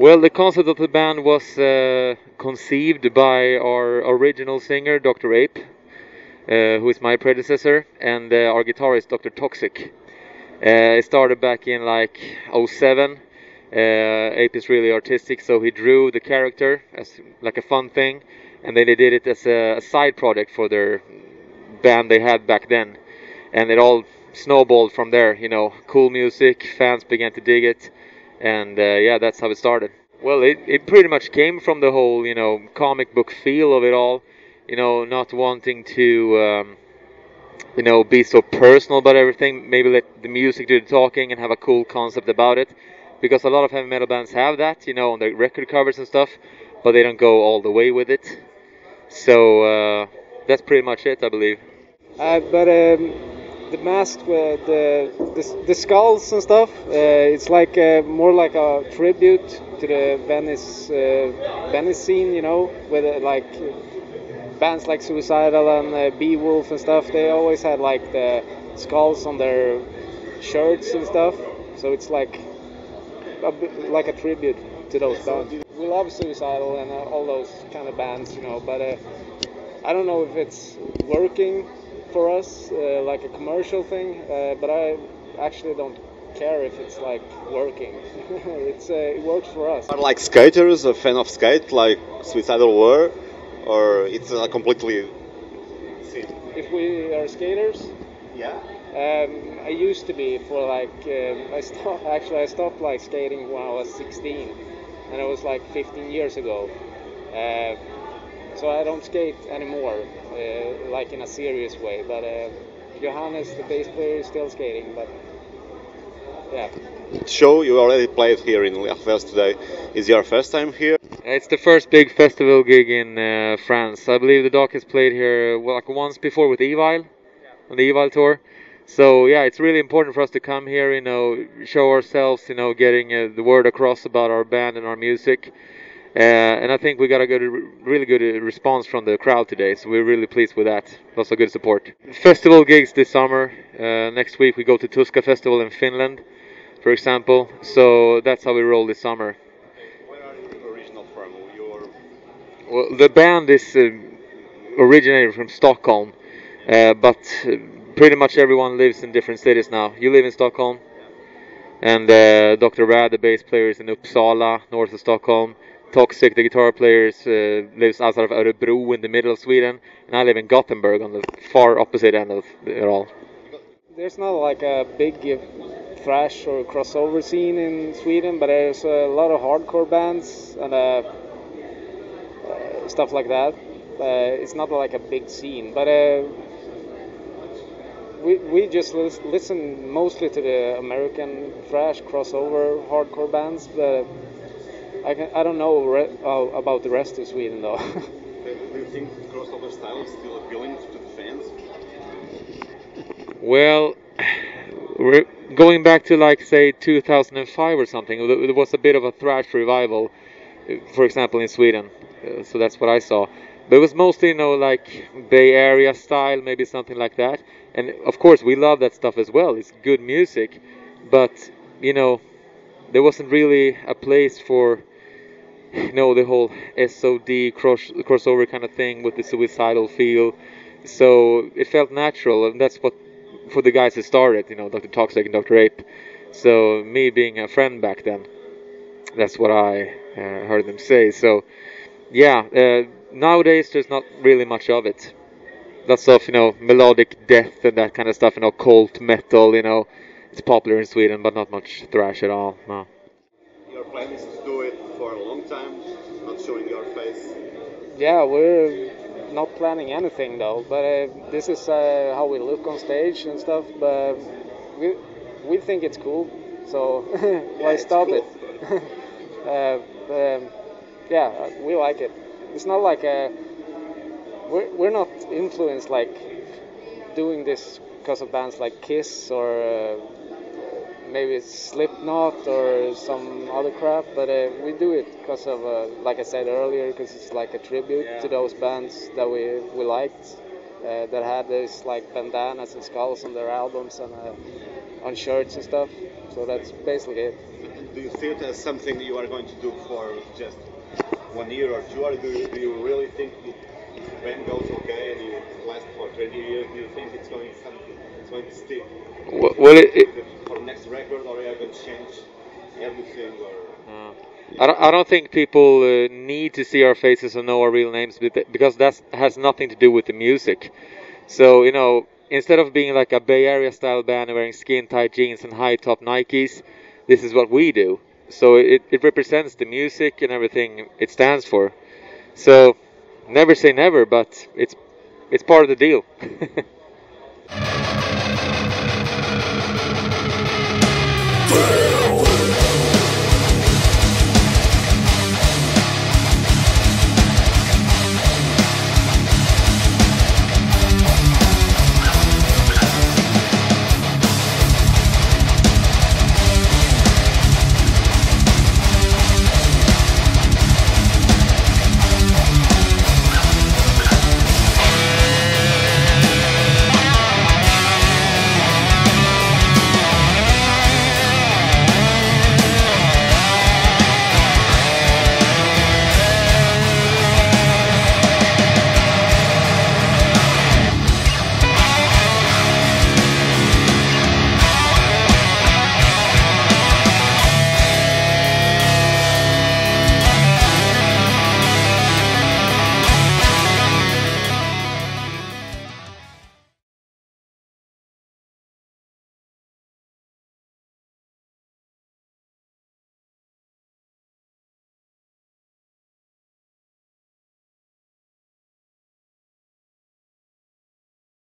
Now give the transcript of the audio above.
Well, the concept of the band was conceived by our original singer, Dr. Ape, who is my predecessor, and our guitarist, Dr. Toxic. It started back in like '07. Ape is really artistic, so he drew the character as like a fun thing, and then they did it as a side project for their band they had back then, and it all snowballed from there. Cool music, fans began to dig it, and yeah, that's how it started. Well, it pretty much came from the whole, comic book feel of it all. Not wanting to, be so personal about everything. Maybe let the music do the talking and have a cool concept about it. Because a lot of heavy metal bands have that, on their record covers and stuff, but they don't go all the way with it. So that's pretty much it, I believe. But the mask with the skulls and stuff, it's like more like a tribute to the Venice scene, with like bands like Suicidal and Beowulf and stuff. They always had like the skulls on their shirts and stuff, so it's like a tribute to those bands. We love Suicidal and all those kind of bands, but I don't know if it's working for us like a commercial thing, but I actually don't care if it's like working. It works for us. Are like skaters a fan of skate like Suicidal were, or it's a completely scene? If we are skaters, Yeah. I used to be for like I stopped like skating when I was 16, and it was like 15 years ago. So I don't skate anymore, like in a serious way. But Johannes, the bass player, is still skating. But yeah. Show you already played here in Hellfest today. Is your first time here? It's the first big festival gig in France. I believe the Doc has played here like once before with Evil, on the Evil tour. So yeah, it's really important for us to come here, show ourselves, getting the word across about our band and our music. And I think we got a really good response from the crowd today, so we're really pleased with that. Lots of good support. Festival gigs this summer. Next week we go to Tuska Festival in Finland, for example. So that's how we roll this summer. Where are you original from? Well, the band is originated from Stockholm, but pretty much everyone lives in different cities now. You live in Stockholm, and Dr. Rad, the bass player, is in Uppsala, north of Stockholm. Toxic, the guitar player, lives outside of Örebro in the middle of Sweden, and I live in Gothenburg on the far opposite end of it all. There's not like a big thrash or crossover scene in Sweden, but there's a lot of hardcore bands and stuff like that. It's not like a big scene, but we just listen mostly to the American thrash crossover hardcore bands, but I don't know about the rest of Sweden though. Do you think crossover style is still appealing to the fans? Well, going back to like say 2005 or something, there was a bit of a thrash revival, for example in Sweden. So that's what I saw. But it was mostly, like Bay Area style, maybe something like that. And of course, we love that stuff as well. It's good music, but there wasn't really a place for the whole SOD crossover kind of thing with the Suicidal feel. So it felt natural, and that's what for the guys that started, Dr. Toxic and Dr. Ape. So me being a friend back then, that's what I heard them say. So yeah, nowadays there's not really much of it. Lots of melodic death and that kind of stuff, cult metal. It's popular in Sweden, but not much thrash at all. No. Your plan is to do it for a long time, not showing your face. Yeah, we're not planning anything though, but this is how we look on stage and stuff. But we think it's cool, so why stop cool. it? Yeah, we like it. It's not like we're not influenced like doing this because of bands like Kiss or maybe it's Slipknot or some other crap, but we do it because of, like I said earlier, because it's like a tribute to those bands that we liked, that had this like bandanas and skulls on their albums, and on shirts and stuff. So that's basically it. Do you see it as something you are going to do for just 1 year or two, or do you really think if the band goes okay and you last for 20 years, do you think it's going to stick? Well, For the next record, or are you going to change everything? Or I don't think people need to see our faces or know our real names because that has nothing to do with the music. So, you know, instead of being like a Bay Area style band wearing skin tight jeans and high top Nikes, this is what we do. So it represents the music and everything it stands for. So never say never, but it's part of the deal.